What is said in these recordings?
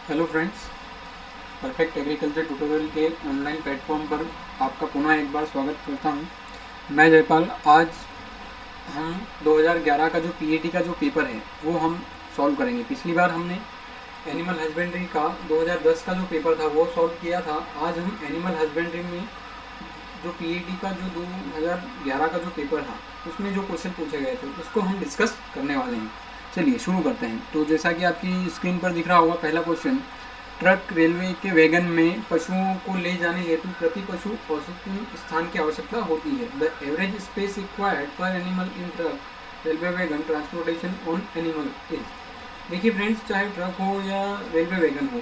Hello friends, perfect agriculture tutorial के online platform पर आपका पुनः एक बार स्वागत करता हूं। मैं जयपाल। आज हम 2011 का जो पीएटी का जो पेपर है वो हम सॉल्व करेंगे। पिछली बार हमने एनिमल हस्बेंड्री का 2010 का जो पेपर था वो सॉल्व किया था। आज हम एनिमल हस्बेंड्री में जो पीएटी का जो 2011 का जो पेपर था उसमें जो क्वेश्चन पूछे गए थे उसको हम डिस्कस करने वाले हैं। चलिए शुरू करते हैं। तो जैसा कि आपकी स्क्रीन पर दिख रहा होगा, पहला क्वेश्चन, ट्रक रेलवे के वैगन में पशुओं को ले जाने हेतु प्रति पशु औसत स्थान की आवश्यकता होती है। द एवरेज स्पेस रिक्वायर्ड पर animal in truck railway wagon transportation on animal is. देखिए फ्रेंड्स, चाहे ट्रक हो या रेलवे वैगन हो,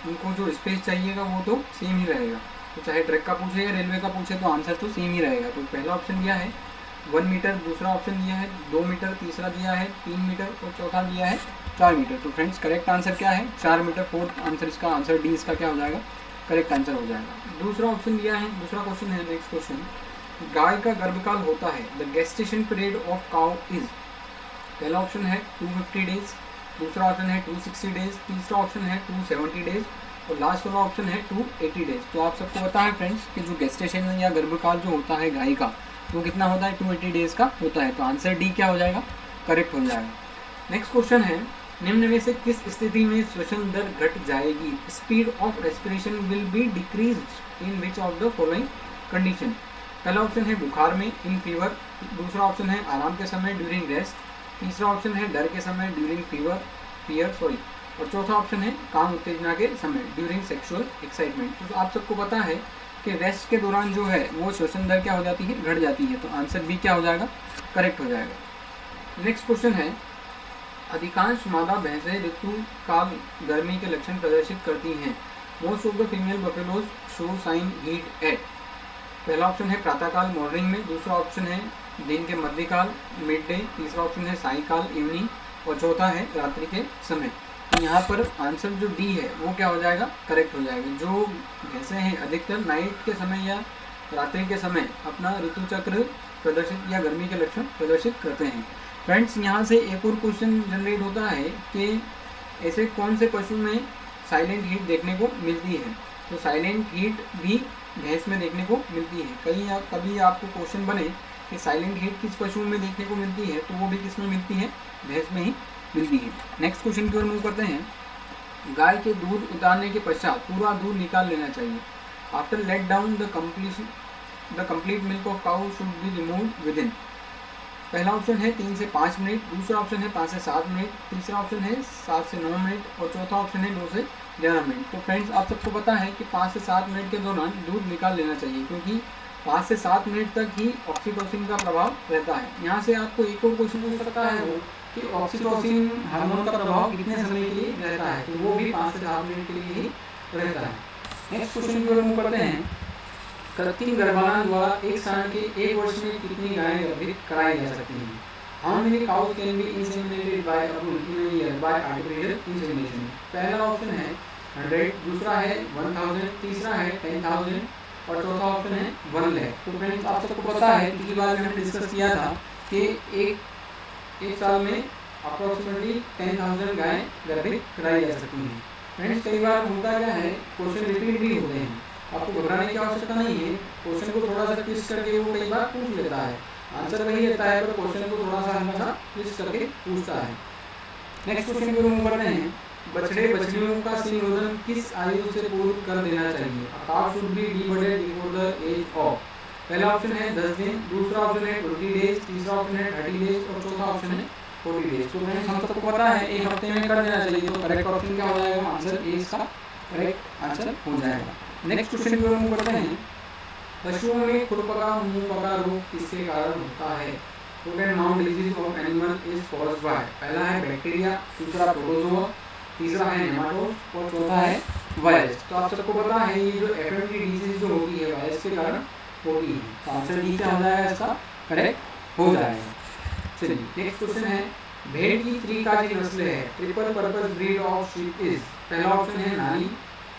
उनको जो स्पेस चाहिएगा वो तो सेम ही रहेगा। तो चाहे ट्रक का पूछे या रेलवे का पूछे तो आंसर तो सेम ही रहेगा। तो पहला ऑप्शन दिया है 1 मीटर, दूसरा ऑप्शन दिया है 2 मीटर, तीसरा दिया है 3 मीटर और चौथा दिया है 4 मीटर। तो फ्रेंड्स करेक्ट आंसर क्या है? 4 मीटर। फोर्थ आंसर, इसका आंसर डी इसका क्या हो जाएगा? करेक्ट आंसर हो जाएगा। दूसरा ऑप्शन दिया है, दूसरा क्वेश्चन है, नेक्स्ट क्वेश्चन, गाय का गर्भकाल होता है, the gestation period of cow is. पहला ऑप्शन है 250 डेज, दूसरा ऑप्शन है 260 डेज, तीसरा ऑप्शन है 270 डेज और लास्ट वाला ऑप्शन है 280 डेज। तो आप सबको पता है फ्रेंड्स कि जो गेस्टेशन या गर्भकाल जो होता है गाय का वो कितना होता है? 280 डेज का होता है। तो आंसर डी क्या हो जाएगा? करेक्ट हो जाएगा। नेक्स्ट क्वेश्चन है, निम्न में से किस स्थिति में श्वसन दर घट जाएगी? Speed of respiration will be decreased in which of the following condition. पहला ऑप्शन है बुखार में, इन फीवर, दूसरा ऑप्शन है आराम के समय ड्यूरिंग रेस्ट, तीसरा ऑप्शन है डर के समय ड्यूरिंग फियर और चौथा ऑप्शन है काम उत्तेजना के समय ड्यूरिंग सेक्सुअल एक्साइटमेंट। तो आप सबको पता है कि रेस्ट के दौरान जो है वो श्वसन दर क्या हो जाती है? घट जाती है। तो आंसर बी क्या हो जाएगा? करेक्ट हो जाएगा। नेक्स्ट क्वेश्चन है, अधिकांश मादा भैंसें ऋतु काल गर्मी के लक्षण प्रदर्शित करती हैं। Most of the female buffaloes show sign heat at. पहला ऑप्शन है प्रातःकाल मॉर्निंग में, दूसरा ऑप्शन है दिन के मध्यकाल मिड डे, तीसरा ऑप्शन है सायंकाल इवनिंग और चौथा है रात्रि के समय। तो यहाँ पर आंसर जो डी है वो क्या हो जाएगा? करेक्ट हो जाएगा। जो भैंसें हैं अधिकतर नाइट के समय या रात्रि के समय अपना ऋतु चक्र प्रदर्शित या गर्मी के लक्षण प्रदर्शित करते हैं। फ्रेंड्स यहाँ से एक और क्वेश्चन जनरेट होता है कि ऐसे कौन से पशु में साइलेंट हीट देखने को मिलती है? तो साइलेंट हीट भी भैंस में देखने को मिलती है। कभी आपको क्वेश्चन बने कि साइलेंट हीट किस पशु में देखने को मिलती है, तो वो भी किस में मिलती है? भैंस में ही मिलती है। नेक्स्ट क्वेश्चन की ओर मूव करते हैं। गाय के दूध उतारने के पश्चात पूरा दूध निकाल लेना चाहिए। After let down the complete milk of cow should be removed within. पहला ऑप्शन है 3 से 5 मिनट, दूसरा ऑप्शन है 5 से 7 मिनट, तीसरा ऑप्शन है 7 से 9 मिनट और चौथा ऑप्शन है 9 से 11 मिनट। तो फ्रेंड्स आप सबको पता है कि 5 से 7 मिनट के दौरान दूध निकाल लेना चाहिए, क्योंकि 5 से 7 मिनट तक ही ऑक्सीटोसिन का प्रभाव रहता है। यहाँ से आपको एक और क्वेश्चन हो सकता है कि ऑक्सीटोसिन हार्मोन का प्रभाव कितने समय के लिए रहता है? तो वो भी 5 से 7 मिनट के लिए ही रहता है। नेक्स्ट क्वेश्चन की ओर मूव करते हैं। कृत्रिम गर्भाधान द्वारा एक साल के 1 वर्ष में कितनी गायें गर्भित कराई जा सकती हैं? How many cows can be inseminated by a woman in a year by artificial insemination? पहला ऑप्शन है 100, दूसरा है 1000, तीसरा है 10,000 और चौथा ऑप्शन है 1 लाख। तो फ्रेंड्स आप सबको पता है, पिछली बार हमने डिस्कस किया था कि एक साल में अप्रोक्सीमेटली 10,000 गायें गर्भित कराई जा सकती हैं। फ्रेंड्स कई बार होता क्या है, क्वेश्चन रिपीट भी होते हैं। आपको घबराने की आवश्यकता नहीं है, क्वेश्चन को थोड़ा सा ट्विस्ट करके वो कई बार पूछ लेता है। आंसर वही रहता है पर क्वेश्चन को थोड़ा सा हल्का सा ट्विस्ट करके पूछता है। नेक्स्ट क्वेश्चन की ओर मूव करते हैं। बछड़े बछड़ियों का संयोजन किस आयु से पूर्व कर देना चाहिए? A cow should be dehorned before the age of. पहला ऑप्शन है 10 दिन, दूसरा ऑप्शन है 20 डेज, तीसरा ऑप्शन है 30 डेज और चौथा ऑप्शन है 40 डेज। तो फ्रेंड्स हम सबको पता है 1 हफ्ते में कर देना चाहिए। तो करेक्ट ऑप्शन क्या हो जाएगा? आंसर ए इसका करेक्ट आंसर हो जाएगा। नेक्स्ट क्वेश्चन की ओर मूव करते हैं। पशुओं में खुरपका मुंह पका रोग किसके कारण होता है? Foot and mouth disease of animal is caused by. पहला है बैक्टीरिया, दूसरा प्रोटोजोआ, तीसरा है नेमाटोड और चौथा है वायरस। तो आप सबको पता है ये जो एफएमडी डिजीज जो होती है वायरस के कारण होती है। तो आंसर डी क्या हो जाएगा? इसका करेक्ट हो जाएगा। चलिए नेक्स्ट क्वेश्चन है, भेड़ की 3 काजी नस्लें है, triple purpose breed of sheep is. पहला ऑप्शन है नाली,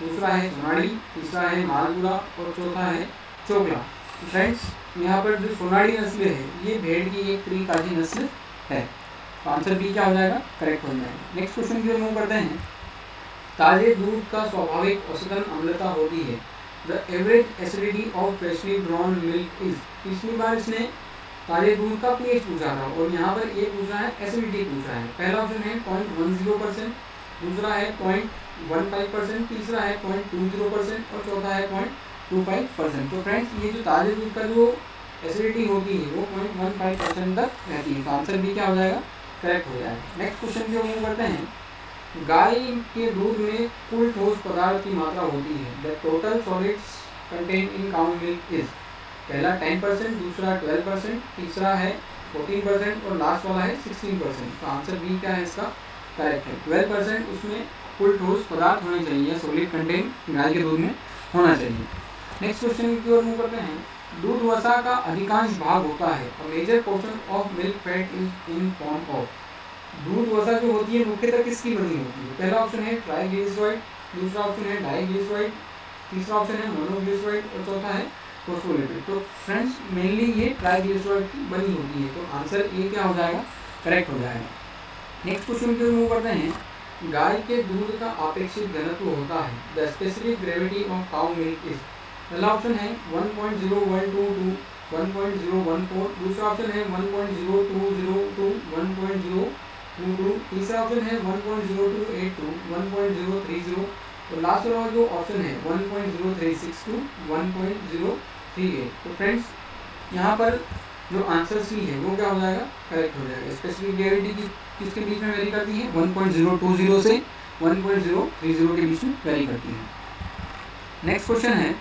दूसरा है सोनाड़ी, तीसरा है मालपुरा और चौथा है चोकला। फ्रेंड्स यहाँ पर जो सोनाड़ी नस्ल है ये भेड़ की एक त्रिकाजी नस्ल है। तो आंसर बी क्या हो जाएगा? करेक्ट हो जाएगा। नेक्स्ट क्वेश्चन की ओर मूव करते हैं। ताजे दूध का स्वाभाविक औसतन अम्लता होती है। The average acidity of freshly drawn milk is. पिछली बार इसने ताजे दूध का पीएच पूछा था और यहाँ पर ये पूछा है एसिडिटी पूछा है। पहला ऑप्शन है 0.10%, दूसरा है 0.15%, तीसरा है 0.20% और चौथा है 0.25%। तो फ्रेंड्स ये जो ताजे दूध का जो एसिडिटी होती है वो 0.15% तक रहती है। तो आंसर भी क्या हो जाएगा, करेक्ट हो जाएगा। नेक्स्ट क्वेश्चन की ओर मूव करते हैं। गाय के दूध में कुल ठोस पदार्थ की मात्रा होती है। The total solids contain in cow milk is. पहला 10%, दूसरा 12%, तीसरा है 14% और लास्ट वाला है 16%। तो आंसर बी क्या है इसका, करेक्ट है। 12% उसमें कुल ठोस पदार्थ होने चाहिए, सॉलिड कंटेंट गाय के दूध में होना चाहिए। नेक्स्ट क्वेश्चन की ओर मूव करते हैं। दूध वसा का अधिकांश भाग होता है। A major portion of milk fat is in form of. दूध वसा जो होती है मुख्यतः किसकी बनी होती है। पहला ऑप्शन है ट्राइग्लिसराइड, दूसरा ऑप्शन है डाइग्लिसराइड, तीसरा ऑप्शन है मोनोग्लिसराइड और चौथा है फोस्फोलिपिड। तो फ्रेंड्स मेनली ये ट्राइग्लिसराइड की बनी होती है। तो आंसर ये क्या हो जाएगा, करेक्ट हो जाएगा। नेक्स्ट क्वेश्चन की ओर मूव करते हैं। गाय के दूध का अपेक्षित घनत्व होता है। The specific gravity of cow milk is. पहला ऑप्शन है 1.0122 to 1.014, दूसरा ऑप्शन है 1.0202 to 1.022, तीसरा ऑप्शन है 1.0282 to 1.030 और लास्ट वाला जो ऑप्शन है 1.036 to 1.038। तो फ्रेंड्स यहाँ पर जो आंसर सी है वो क्या हो जाएगा, करेक्ट हो जाएगा। स्पेसिफिक ग्रेविटी की किसके बीच में वेरी करती है, 1.020 से 1.030 के बीच में वेरी करती है। नेक्स्ट क्वेश्चन है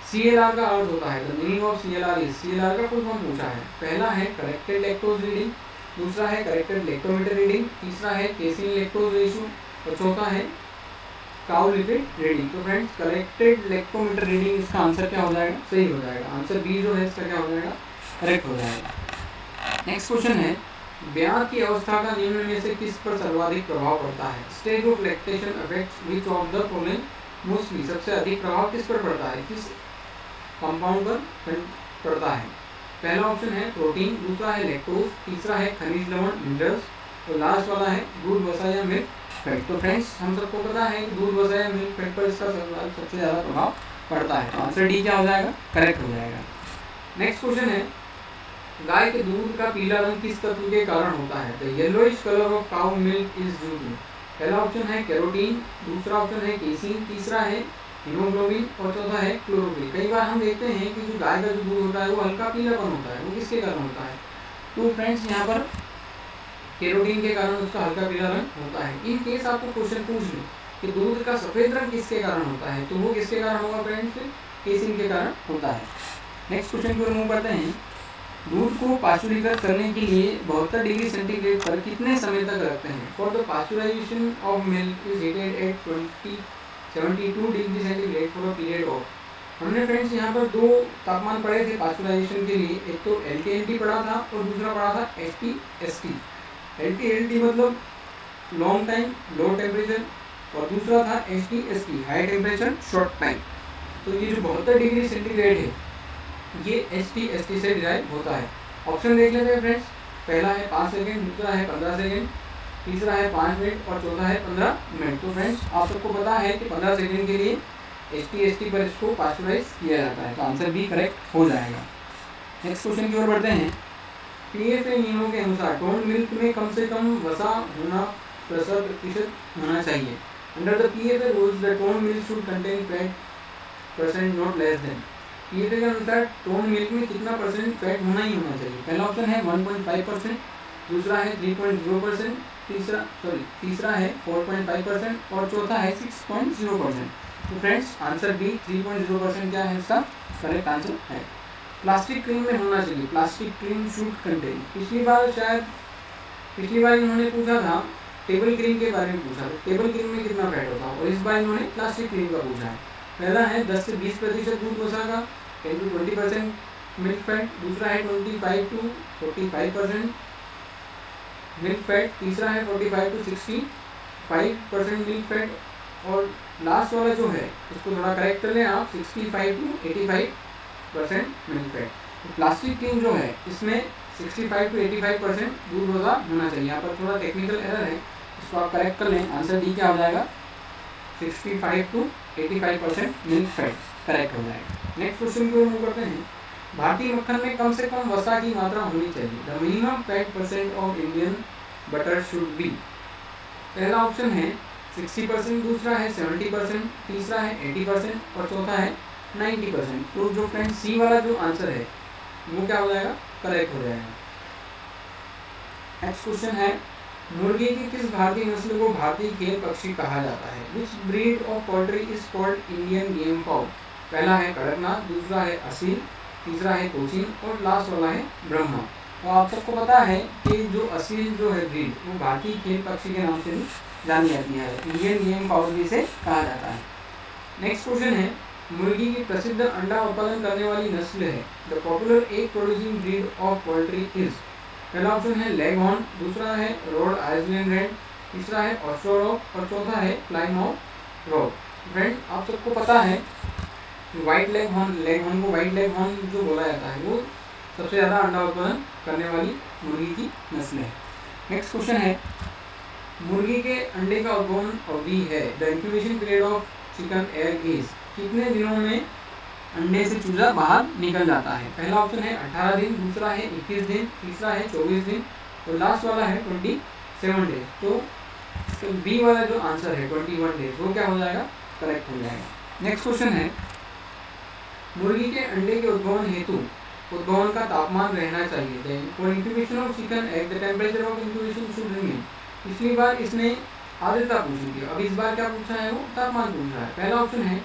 CLR का अर्थ होता है। The meaning of CLR is. CLR का फुल फॉर्म पूछा है। पहला है करेक्टेड लैक्टोज रीडिंग, दूसरा है करेक्टेड लैक्टोमीटर रीडिंग, तीसरा है केसिन लैक्टोज रेशियो और चौथा है काउ लिपिड रीडिंग। तो फ्रेंड्स करेक्टेड लैक्टोमीटर रीडिंग इसका आंसर क्या हो जाएगा, सही हो जाएगा। आंसर बी जो है इसका क्या हो जाएगा, करेक्ट हो जाएगा। नेक्स्ट क्वेश्चन है ब्याज की अवस्था का निम्न में से किस पर सर्वाधिक प्रभाव पड़ता है। Stage of lactation affects which of the following mostly. सबसे अधिक प्रभाव किस पर पड़ता है, किस कंपाउंड पर पड़ता है। पहला ऑप्शन है प्रोटीन, दूसरा है लैक्टोज, तीसरा है खनिज लवण मिनरल्स और लास्ट वाला है दूध वसा या मिल्क फैट। तो फ्रेंड्स हम सबको पता है कि दूध वसा या मिल्क फैट पर इसका सबसे ज़्यादा प्रभाव पड़ता है। तो आंसर डी क्या हो जाएगा, करेक्ट हो जाएगा। नेक्स्ट क्वेश्चन है गाय के दूध का पीला रंग किस तत्व के कारण होता है। The yellowish colour of cow milk is due to. पहला ऑप्शन है कैरोटीन, दूसरा ऑप्शन है केसिन, तीसरा है हीमोग्लोबिन और चौथा है क्लोरोफिल। कई बार हम देखते हैं कि जो गाय का जो दूध होता है वो हल्का पीलापन होता है, वो किसके कारण होता है। तो फ्रेंड्स यहाँ पर कैरोटीन के कारण उसका हल्का पीला रंग होता है। इन केस आपको क्वेश्चन पूछ ले कि दूध का सफ़ेद रंग किसके कारण होता है, तो वो किसके कारण होगा फ्रेंड्स, केसिन के कारण होता है। नेक्स्ट क्वेश्चन की ओर मूव करते हैं। दूध को पाश्चुरीकृत करने के लिए 72 डिग्री सेंटीग्रेड पर कितने समय तक रखते हैं। For the pasteurisation of milk is heated at 72 degree centigrade for a period of. हमने फ्रेंड्स यहाँ पर दो तापमान पढ़े थे पाश्चुराइजेशन के लिए, एक तो LT-LT पढ़ा था और दूसरा पढ़ा था ST-ST। LT-LT मतलब लॉन्ग टाइम लो टेम्परेचर और दूसरा था ST-ST high temperature short time. तो ये जो 72 डिग्री सेंटीग्रेड है ये ST-ST से डिराइव होता है। ऑप्शन देख लेते हैं फ्रेंड्स। पहला है 5 सेकेंड, दूसरा है 15 सेकेंड, तीसरा है 5 मिनट और चौथा है 15 मिनट। तो फ्रेंड्स आप सबको पता है कि 15 सेकेंड के लिए ST-ST पर इसको पाश्चुराइज किया जाता है। तो आंसर भी करेक्ट हो जाएगा। नेक्स्ट क्वेश्चन की ओर बढ़ते हैं। PFA नियमों के अनुसार टोन मिल्क में कम से कम वसा होना 50% होना चाहिए। Under the PFA rules the tone milk should contain fat % not less than. PFA के अनुसार टोन मिल्क में कितना % फैट होना ही होना चाहिए। पहला ऑप्शन है 1.5%, दूसरा है 3.0%, तीसरा है 4.5% और चौथा है 6.0%। तो फ्रेंड्स आंसर बी 3.0% क्या है इसका करेक्ट आंसर है। प्लास्टिक क्रीम में होना चाहिए। Plastic cream should contain. पिछली बार इन्होंने पूछा था टेबल क्रीम के बारे में पूछा था, टेबल क्रीम में कितना फैट होता है और इस बार इन्होंने प्लास्टिक क्रीम का पूछा है। पहला है 10 से 20% दूध वसा का 10 to 20% मिल्क फैट, दूसरा है 25 to 45% मिल्क फैट, तीसरा है 45 to 65% मिल्क फैट और लास्ट वाला जो है इसको थोड़ा करेक्ट कर लें आप 65 to 85% मिल्क फैट। तो प्लास्टिक क्रीम जो है इसमें 65 to 85% दूध वसा होना चाहिए। यहाँ पर थोड़ा टेक्निकल एरर है, इसको आप करेक्ट कर लें। आंसर डी क्या हो जाएगा, 65 to 85% मिल्क फैट, करेक्ट हो जाएगा। नेक्स्ट क्वेश्चन की ओर मूव करते हैं। भारतीय मक्खन में कम से कम वसा की मात्रा होनी चाहिए। The minimum fat percent of Indian butter should be. पहला ऑप्शन है 60%, दूसरा है 70%, तीसरा है 80% और चौथा है 90%। तो जो फ्रेंड सी वाला जो आंसर है वो क्या हो जाएगा, करेक्ट हो जाएगा। नेक्स्ट क्वेश्चन है, मुर्गी की किस भारतीय नस्ल को भारतीय खेल पक्षी कहा जाता है? Which breed of poultry is called Indian game fowl? पहला है कड़कनाथ, दूसरा है असील, तीसरा है कोचिन और लास्ट वाला है ब्रह्मा। तो आप सबको पता है कि जो असील जो है ब्रीड वो भारतीय खेल पक्षी के नाम से भी जानी जाती है, इंडियन गेम फाउल भी इसे कहा जाता है। नेक्स्ट क्वेश्चन है, मुर्गी की प्रसिद्ध अंडा उत्पादन करने वाली नस्ल है। The popular egg producing breed of poultry is. पहला ऑप्शन है लेगहॉर्न, दूसरा है रोड आइलैंड रेड, तीसरा है ऑस्ट्रोलॉग और चौथा है प्लायमाउथ रॉक। फ्रेंड आप सबको पता है व्हाइट लेगहॉर्न को व्हाइट लेगहॉर्न जो बोला जाता है वो सबसे ज़्यादा अंडा उत्पादन करने वाली मुर्गी की नस्ल है। नेक्स्ट क्वेश्चन है, मुर्गी के अंडे का उद्भवन अवधि है। The incubation period of chicken egg is. कितने दिनों में अंडे से चूजा बाहर निकल जाता है? पहला ऑप्शन है 18 दिन, दूसरा है 21 दिन, तीसरा है 24 दिन और लास्ट वाला है 27 डेज। तो बी वाला जो आंसर है 21 डेज वो क्या हो जाएगा, करेक्ट हो जाएगा। नेक्स्ट क्वेश्चन है, मुर्गी के अंडे के उद्भवन हेतु उद्भवन का तापमान रहना चाहिए। For incubation of chicken egg the temperature of incubation should remain. पिछली बार इसने आर्द्रता पूछी थी, अब इस बार क्या पूछा है, वो तापमान पूछ रहा है। पहला ऑप्शन है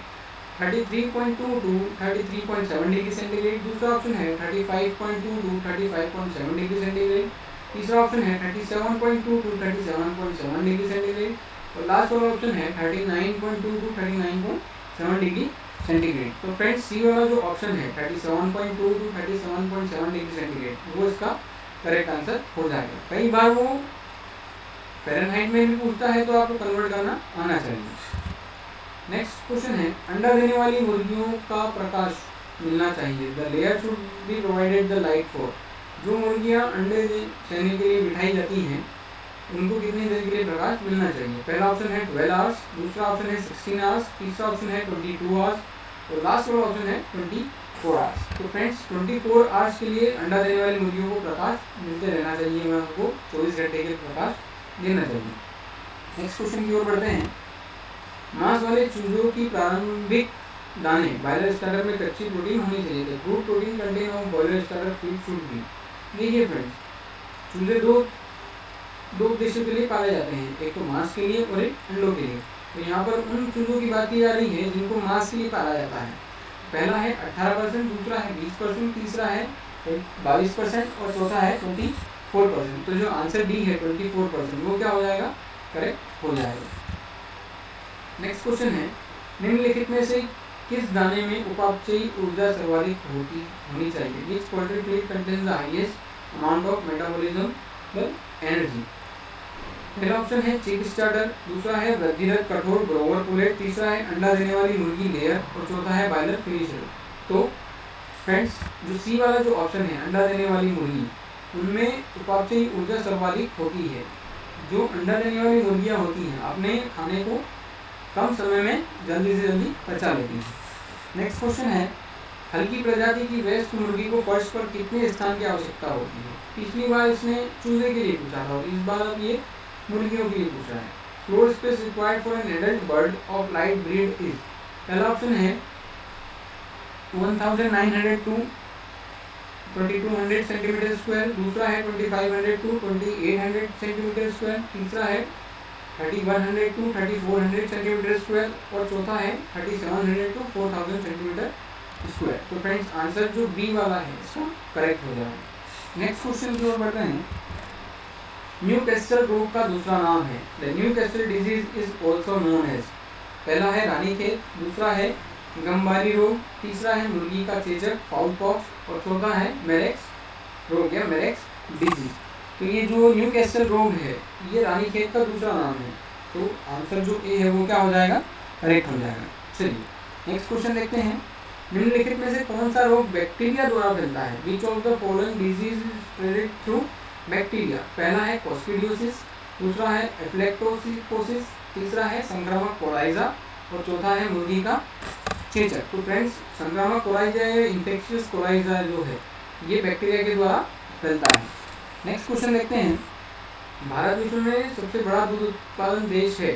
33.2 to 33.7 डिग्री सेंटीग्रेड, दूसरा ऑप्शन है 35.2 to 35.7 डिग्री सेंटीग्रेड, तीसरा ऑप्शन है 37.2 to 37.7 डिग्री सेंटीग्रेड और लास्ट वाला ऑप्शन है 39.2 to 39.7 डिग्री सेंटीग्रेड। तो फ्रेंड्स सी वाला जो ऑप्शन है 37.2 to 37.7 डिग्री सेंटीग्रेड वो इसका करेक्ट आंसर हो जाएगा। कई बार वो फ़ारेनहाइट में भी पूछता है तो आपको कन्वर्ट करना आना चाहिए। नेक्स्ट क्वेश्चन है, अंडा देने वाली मुर्गियों का प्रकाश मिलना चाहिए। The layer should be provided the light for. जो मुर्गियां अंडे देने के लिए बिठाई जाती हैं उनको कितनी देर के लिए प्रकाश मिलना चाहिए? पहला ऑप्शन है 12 आवर्स, दूसरा ऑप्शन है 16 आवर्स, तीसरा ऑप्शन है 22 आवर्स और लास्ट वाला ऑप्शन है 24 आवर्स। तो फ्रेंड्स 24 आवर्स के लिए अंडा देने वाली मुर्गियों को प्रकाश मिलते रहना चाहिए, मैं उनको 24 घंटे के प्रकाश देना चाहिए। नेक्स्ट क्वेश्चन की ओर बढ़ते हैं। मांस वाले चूजों की प्रारंभिक दाने बॉयलर स्टार्टर में कच्ची प्रोटीन होनी चाहिए। Good protein contain of boiler starter feed should be. देखिए फ्रेंड्स, चूजे दो उद्देश्यों के लिए पाले जाते हैं, एक तो मांस के लिए और एक अंडों के लिए। तो यहाँ पर उन चूजों की बात की जा रही है जिनको मांस के लिए पाला जाता है। पहला है 18%, दूसरा है 20%, तीसरा है 22% और चौथा है 24%। तो जो आंसर डी है 24% वो क्या हो जाएगा, करेक्ट हो जाएगा। नेक्स्ट क्वेश्चन है, निम्नलिखित में से किस दाने में उपापचयी ऊर्जा सर्वाधिक होनी चाहिए? Which poultry feed contains the highest amount of metabolism energy? पहला ऑप्शन है चिक स्टार्टर, दूसरा है वृद्धिरत कठोर ग्रोवर पुलेट, तीसरा है अंडा देने वाली मुर्गी लेयर और चौथा है बॉयलर फिनिशर। तो फ्रेंड्स जो सी वाला जो ऑप्शन है अंडा देने वाली मुर्गी, उनमें उपापचयी ऊर्जा सर्वाधिक होती है। जो अंडा देने वाली मुर्गियाँ होती हैं अपने खाने को कम समय में जल्दी से जल्दी पचा लेती हैं। नेक्स्ट क्वेश्चन है, हल्की प्रजाति की वयस्क मुर्गी को फर्श पर कितने स्थान की आवश्यकता होती है? पिछली बार इसने चूजे के लिए पूछा था और इस बार अब ये मुर्गियों के लिए पूछा है। Floor space required for an adult bird of light breed is. पहला ऑप्शन है 1900 to 2200 सेंटीमीटर स्क्वायर, दूसरा है 2500 to 2800 सेंटीमीटर स्क्वायर, तीसरा है 3100 to 3400 सेंटीमीटर स्क्वायर और चौथा है 3700 to 4000 सेंटीमीटर स्क्वायर। तो फ्रेंड्स आंसर जो बी वाला है इसका करेक्ट हो जाएगा। नेक्स्ट क्वेश्चन की ओर बढ़ते हैं। न्यूकैसल रोग का दूसरा नाम है। The Newcastle disease is also known as. पहला है रानीखेत, दूसरा है गंबारी रोग, तीसरा है मुर्गी का चेचक फाउल पॉक्स और चौथा है मेरेक्स रोग या मेरेक्स डिजीज। तो ये जो न्यूकैसल रोग है ये रानीखेत का दूसरा नाम है। तो आंसर जो ए है वो क्या हो जाएगा, करेक्ट हो जाएगा। चलिए नेक्स्ट क्वेश्चन देखते हैं। निम्नलिखित में से कौन सा रोग बैक्टीरिया द्वारा फैलता है? Which of the following disease spreaded through bacteria? पहला है कोस्किडियोसिस, दूसरा है एफ्लेक्टोसिस, तीसरा है संक्रामक कोराइजा और चौथा है मुर्गी का चेचक। तो फ्रेंड्स संक्रामक कोराइजा या इन्फेक्शियस कोराइजा जो है ये बैक्टीरिया के द्वारा फैलता है। नेक्स्ट क्वेश्चन देखते हैं, भारत विश्व में सबसे बड़ा दूध उत्पादन देश है।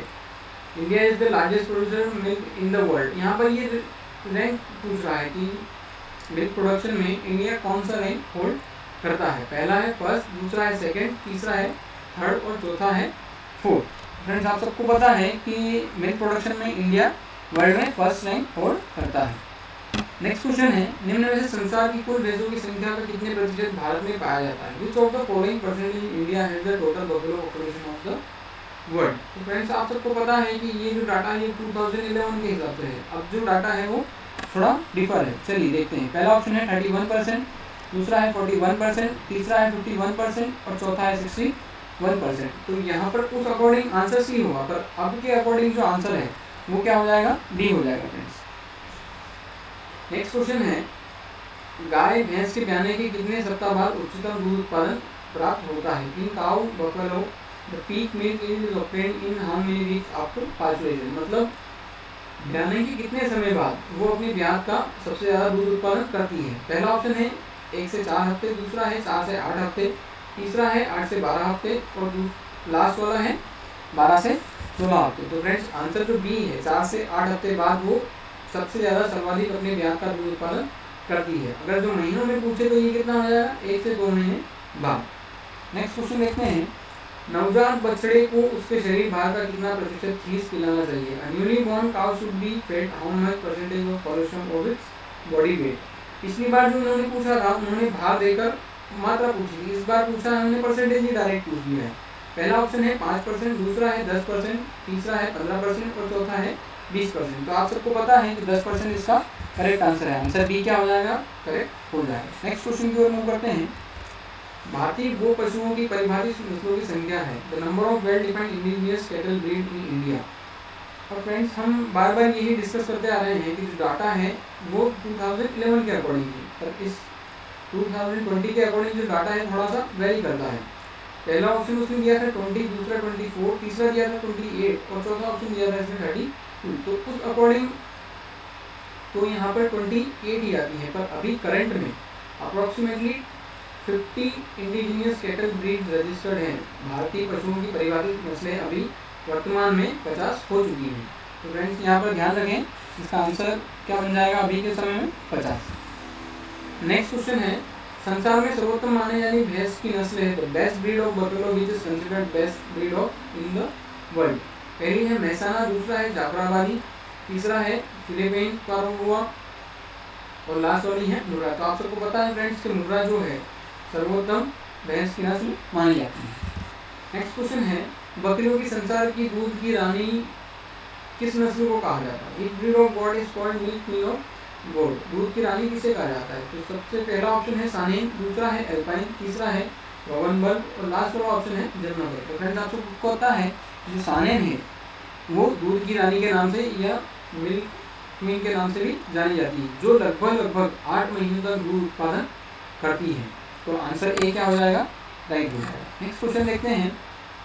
India is the largest producer milk in the world. यहाँ पर ये रैंक पूछ रहा है कि मिल्क प्रोडक्शन में इंडिया कौन सा रैंक होल्ड करता है। पहला है फर्स्ट, दूसरा है सेकंड, तीसरा है थर्ड और चौथा है फोर्थ। फ्रेंड्स आप सबको पता है कि मिल्क प्रोडक्शन में इंडिया वर्ल्ड में फर्स्ट रैंक होल्ड करता है। नेक्स्ट क्वेश्चन है, निम्न में से संसार की कुल भैंसों की संख्या का कितने प्रतिशत भारत में पाया जाता है। Which of the following percentage India has the total buffalo population of the world. तो फ्रेंड्स आप सबको पता है कि ये जो डाटा है 2011 के हिसाब से है। अब जो डाटा है वो थोड़ा डिफर है, चलिए देखते हैं। पहला ऑप्शन है 31%, दूसरा है 41%, तीसरा है 51% और चौथा है 61%। तो यहाँ पर उस अकॉर्डिंग आंसर सी होगा, पर अब के अकॉर्डिंग जो आंसर है वो क्या हो जाएगा, डी हो जाएगा फ्रेंड्स। नेक्स्ट क्वेश्चन है, गाय भैंस के ब्याने के कितने सप्ताह बाद उच्चतम दूध उत्पादन प्राप्त होता है। इन cow buffalo the peak milk is obtained in how many weeks after pasteurisation. मतलब ब्याने के कितने समय बाद वो अपने ब्याज का सबसे ज़्यादा दूध उत्पादन करती है। पहला ऑप्शन है 1 से 4 हफ्ते, दूसरा है 4 से 8 हफ्ते, तीसरा है 8 से 12 हफ्ते और लास्ट वाला है 12 से 16 हफ्ते। तो फ्रेंड्स आंसर जो बी है 4 से 8 हफ्ते बाद वो सबसे ज़्यादा सर्वाधिक अपने ब्याज का दूध उत्पादन करती है। अगर जो महीनों में पूछे तो ये कितना हो जाएगा, 1 से 2 महीने बाद। नेक्स्ट क्वेश्चन देखते हैं, नवजात बछड़े को उसके शरीर भार का कितना प्रतिशत खींच खिलाना चाहिए। Newly born cow should be fed how much percentage of portion of its body weight. पिछली बार जो उन्होंने पूछा था उन्होंने भार देकर मात्रा पूछी थी, इस बार पूछा है उन्होंने परसेंटेज ही डायरेक्ट पूछ लिया है। पहला ऑप्शन है 5%, दूसरा है 10%, तीसरा है 15% और चौथा है 20%। तो आप सबको पता है कि 10% इसका करेक्ट आंसर है। आंसर बी क्या हो जाएगा, करेक्ट हो जाएगा। नेक्स्ट क्वेश्चन की ओर मूव करते हैं, भारतीय गो पशुओं की परिभाषित नस्लों की संख्या है। The number of well defined indigenous cattle breed in India. और फ्रेंड्स हम बार बार यही डिस्कस करते आ रहे हैं कि जो डाटा है वो 2011 के अकॉर्डिंग है, पर इस 2020 के अकॉर्डिंग जो डाटा है थोड़ा सा वेरी करता है। पहला ऑप्शन उसने दिया था 20, दूसरा 24, तीसरा दिया था 28 और चौथा ऑप्शन दिया था इसमें 32। तो उस अकॉर्डिंग तो यहाँ पर 28 ही आती है, पर अभी करंट में approximately 50 indigenous cattle breed registered हैं। भारतीय पशुओं की परिभाषित नस्लें अभी वर्तमान में 50 हो चुकी हैं। तो फ्रेंड्स यहाँ पर ध्यान रखें, इसका आंसर क्या बन जाएगा अभी के समय में 50। नेक्स्ट क्वेश्चन है, संसार में सर्वोत्तम माने जाने भैंस की नस्ल है। The best breed of buffalo which is considered best breed of in the world. पहली है महसाना, दूसरा है जाफराबादी, तीसरा है फिलिपाइन कारोंगुआ और लास्ट वाली है मुर्रा। तो आप सबको पता है फ्रेंड्स कि मुर्रा जो है सर्वोत्तम भैंस की नस्ल मानी जाती है। नेक्स्ट क्वेश्चन है, बकरियों की संसार की दूध की रानी किस नस्ल को कहा जाता है। Which breed of God is called milk queen of God. दूध की रानी किसे कहा जाता है। तो सबसे पहला ऑप्शन है सानेन, दूसरा है एल्पाइन, तीसरा है रोगनबर्ग और लास्ट वाला ऑप्शन है जर्मनबर्ग। तो फ्रेंड्स आप सबको पता है जो सानेन है वो दूध की रानी के नाम से या मिल्क क्वीन के नाम से भी जानी जाती है, जो लगभग 8 महीनों तक दूध उत्पादन करती है। तो आंसर ए क्या हो जाएगा, राइट हो जाएगा। नेक्स्ट क्वेश्चन देखते हैं,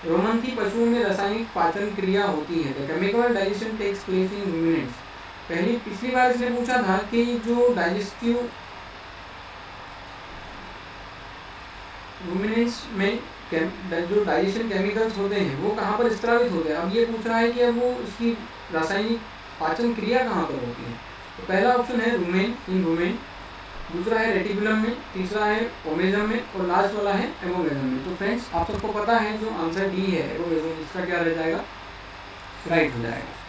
रोमंथी पशुओं में रासायनिक पाचन क्रिया होती है। The chemical digestion takes place in ruminants. पिछली बार इसने पूछा था कि जो डाइजेस्टिव रूमिनेंट्स में जो डाइजेशन केमिकल्स होते हैं वो कहाँ पर स्त्रावित होते हैं। अब ये पूछ रहा है कि अब वो उसकी रासायनिक पाचन क्रिया कहाँ पर होती है। तो पहला ऑप्शन है रूमेन, इन रूमेन, दूसरा है रेटिकुलम में, तीसरा है ओमेजम में और लास्ट वाला है एबोमेजम में। तो फ्रेंड्स आप सबको पता है जो आंसर डी है एबोमेजम, इसका क्या रह जाएगा, राइट हो जाएगा।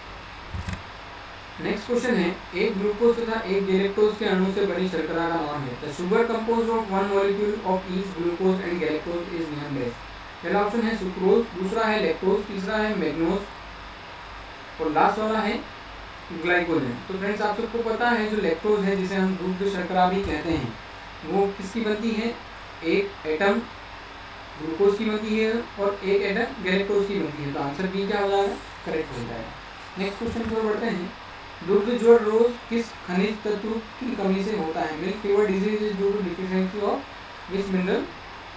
नेक्स्ट क्वेश्चन है, एक ग्लूकोज तथा एक गैलेक्टोज के अणु से बनी शर्करा का नाम है। The sugar composed of one molecule of each glucose and galactose is named as. पहला ऑप्शन है सुक्रोज, दूसरा है लैक्टोज, तीसरा है मैग्नोज और लास्ट वाला है ग्लाइकोजन। तो फ्रेंड्स आप सबको पता है जो लैक्टोज है जिसे हम दूध शर्करा भी कहते हैं वो किसकी बनती है, एक एटम ग्लूकोज की बनती है और एक एटम गैलेक्टोज की बनती है। तो आंसर बी क्या हो जाएगा, करेक्ट हो जाएगा। नेक्स्ट क्वेश्चन की ओर बढ़ते हैं, दुग्ध ज्वर रोग किस खनिज तत्व की कमी से होता है। Milk fever disease is due to deficiency of which mineral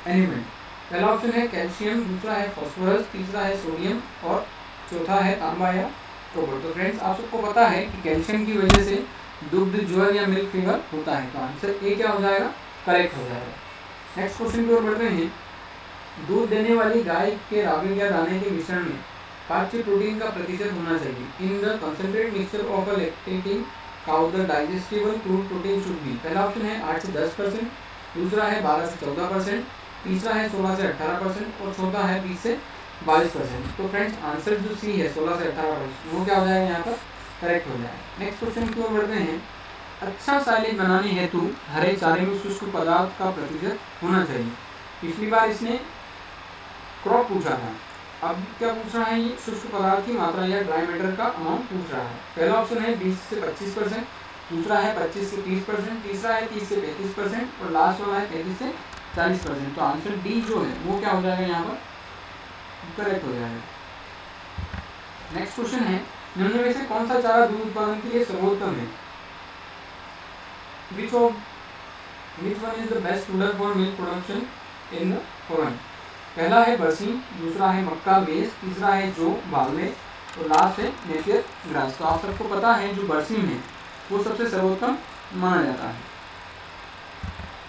element. पहला ऑप्शन है कैल्शियम, दूसरा है फास्फोरस, तीसरा है सोडियम और चौथा है तांबा या कोबाल्ट। तो फ्रेंड्स आप सबको पता है कि कैल्शियम की वजह से दुग्ध ज्वर या मिल्क फीवर होता है, तो आंसर ए क्या हो जाएगा, करेक्ट हो जाएगा। नेक्स्ट क्वेश्चन की ओर बढ़ते हैं। दूध देने वाली गाय के राबिन या दाने के मिश्रण में पाच्य प्रोटीन का प्रतिशत होना चाहिए। In the concentrate mixture of a lactating cow the digestible crude protein should be. पहला ऑप्शन है 8 से 10%, दूसरा है 12 से 14%, तीसरा है 16 से 18% और चौथा है 20 से 22%। तो फ्रेंड्स आंसर जो सी है 16 से 18% वो क्या हो जाएगा यहाँ पर, करेक्ट हो जाएगा। नेक्स्ट क्वेश्चन की ओर बढ़ते हैं। अच्छा साइलेज बनाने हेतु हरे चारे में शुष्क पदार्थ का प्रतिशत होना चाहिए। पिछली बार इसने क्रॉप पूछा था, अब क्या पूछ रहा है, ये शुष्क पदार्थ की मात्रा या ड्राई मैटर का अमाउंट पूछ रहा है। पहला ऑप्शन है 20 से 25%, दूसरा है 25 से 30%, तीसरा है 30 से 35% और लास्ट वाला है 35 से 40%। तो आंसर डी जो है वो क्या हो जाएगा यहाँ पर, करेक्ट हो जाएगा। नेक्स्ट क्वेश्चन है, निम्न में से कौन सा चारा दूध उत्पादन के लिए सर्वोत्तम है। which one is the best fodder for milk production in the foreign। पहला है बरसीम, दूसरा है मक्का बेस, तीसरा है जो बावले और लास्ट है नेपियर ग्रास। तो आप सबको पता है जो बरसीम है वो सबसे सर्वोत्तम माना जाता है।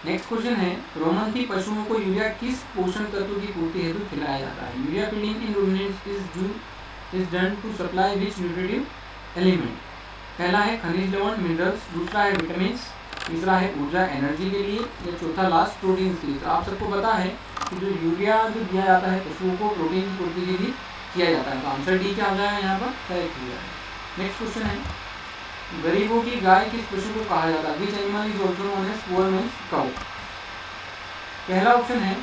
नेक्स्ट क्वेश्चन है, रोमंथी पशुओं को यूरिया किस पोषण तत्व की पूर्ति हेतु खिलाया जाता है। Urea feeding in ruminants is done to supply which nutritive element. पहला है खनिज लवण मिनरल्स, दूसरा है विटामिन, तीसरा है ऊर्जा एनर्जी के लिए या चौथा लास्ट प्रोटीन के लिए। तो आप सबको पता है कि जो यूरिया जो दिया जाता है पशुओं को प्रोटीन की पूर्ति के लिए किया जाता है। तो आंसर डी क्या हो जाएगा यहाँ पर, करेक्ट हो जाएगा। नेक्स्ट क्वेश्चन है, गरीबों की गाय किस पशु को कहा जाता है। Which animal is also known as poor man's cow. पहला ऑप्शन है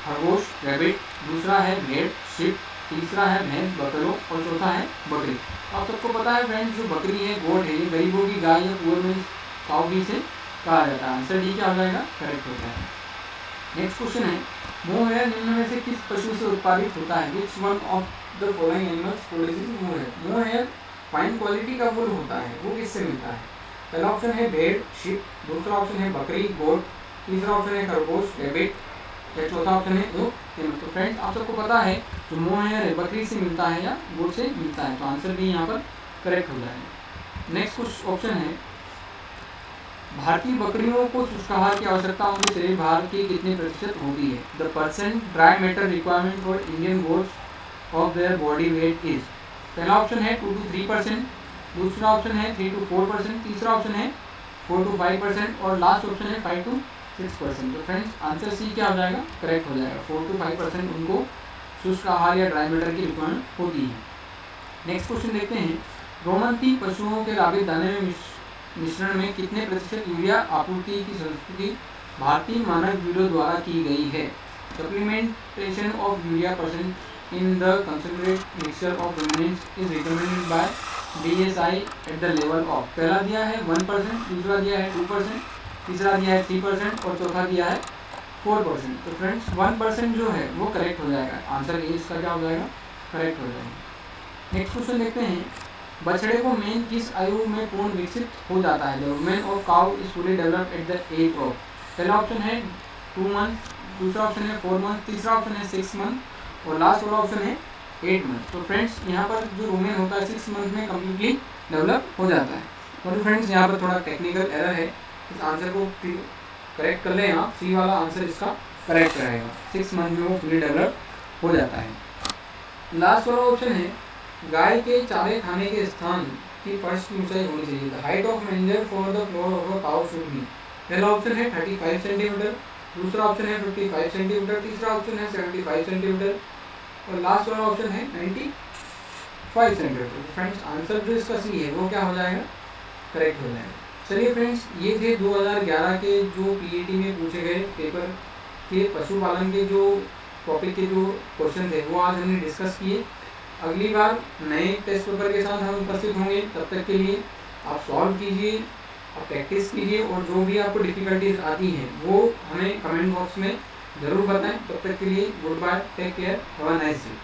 खरगोश रैबिट, दूसरा है भेड़ शिप, तीसरा है भैंस बफेलो और चौथा है बकरी। आप सबको पता है फ्रेंड्स जो बकरी है गोट है ये गरीबों की गाय या पुअर मैन्स काउ भी से कहा जाता है। आंसर डी क्या हो जाएगा, करेक्ट होता है। नेक्स्ट क्वेश्चन है, मोहेयर निम्न में से किस पशु से उत्पादित होता है। Which one of the following animals produces mohair. Mohair fine quality का वूल होता है, वो किससे मिलता है। पहला ऑप्शन है भेड़ शिप, दूसरा ऑप्शन है बकरी गोट, तीसरा ऑप्शन है खरगोश रैबिट या चौथा ऑप्शन है ऊँट। तो फ्रेंड्स आप सबको पता है जो मोहेयर है बकरी से मिलता है या गोट से मिलता है। तो आंसर भी यहाँ पर करेक्ट हो जाएगा। नेक्स्ट कुछ ऑप्शन है, भारतीय बकरियों को शुष्काहार की आवश्यकता उनके शरीर भार की कितने प्रतिशत होती है। The percent dry matter requirement for Indian goats of their body weight is. पहला ऑप्शन है 2 to 3%, दूसरा ऑप्शन है 3 to 4%, तीसरा ऑप्शन है 4 to 5% और लास्ट ऑप्शन है 5 to 6%। तो फ्रेंड्स आंसर सी क्या हो जाएगा, करेक्ट हो जाएगा। 4 to 5% उनको शुष्क आहार या ड्राई मैटर की रिक्वायरमेंट होती है। नेक्स्ट क्वेश्चन देखते हैं, रोमंथी पशुओं के राबित दाने में मिश्रण में कितने प्रतिशत यूरिया आपूर्ति की संस्तुति भारतीय मानक ब्यूरो द्वारा की गई है। Supplementation of urea percent in the concentrate mixture of ruminants is recommended by DSI at the level of. पहला दिया है 1%, दूसरा दिया है 2%, तीसरा दिया है 3% और चौथा दिया है 4%। तो फ्रेंड्स 1% जो है वो करेक्ट हो जाएगा। आंसर ए इसका क्या हो जाएगा, करेक्ट हो जाएगा। नेक्स्ट क्वेश्चन देखते हैं, बछड़े को मेन किस आयु में पूर्ण विकसित हो जाता है। Development of cow is fully developed at the age of. पहला ऑप्शन है 2 मंथ, दूसरा ऑप्शन है 4 मंथ, तीसरा ऑप्शन है 6 मंथ और लास्ट वाला ऑप्शन है 8 मंथ। तो फ्रेंड्स यहाँ पर जो रूमेन होता है 6 मंथ में कम्प्लीटली डेवलप हो जाता है। तो फ्रेंड्स यहाँ पर थोड़ा टेक्निकल एरर है, इस आंसर को करेक्ट कर लें आप। सी वाला आंसर इसका करेक्ट रहेगा, 6 मंथ में वो फुली डेवलप हो जाता है। लास्ट वाला ऑप्शन है, गाय के चारे खाने के स्थान की फर्श की ऊंचाई होनी चाहिए। The height of manger for the floor of a cow should be. पहला ऑप्शन है 35 सेंटीमीटर, दूसरा ऑप्शन है 55 सेंटीमीटर, तीसरा ऑप्शन है 75 सेंटीमीटर और लास्ट वाला ऑप्शन है 95 सेंटीमीटर। फ्रेंड्स आंसर जो इसका सी है वो क्या हो जाएगा, करेक्ट हो जाएगा। चलिए फ्रेंड्स ये थे 2011 के जो PET में पूछे गए पेपर के पशुपालन के जो टॉपिक के जो क्वेश्चन थे वो आज हमने डिस्कस किए। अगली बार नए टेस्ट पेपर के साथ हम उपस्थित होंगे। तब तक के लिए आप सॉल्व कीजिए, आप प्रैक्टिस कीजिए और जो भी आपको डिफिकल्टीज आती हैं वो हमें कमेंट बॉक्स में ज़रूर बताएं। तब तक के लिए goodbye, take care, have a nice day.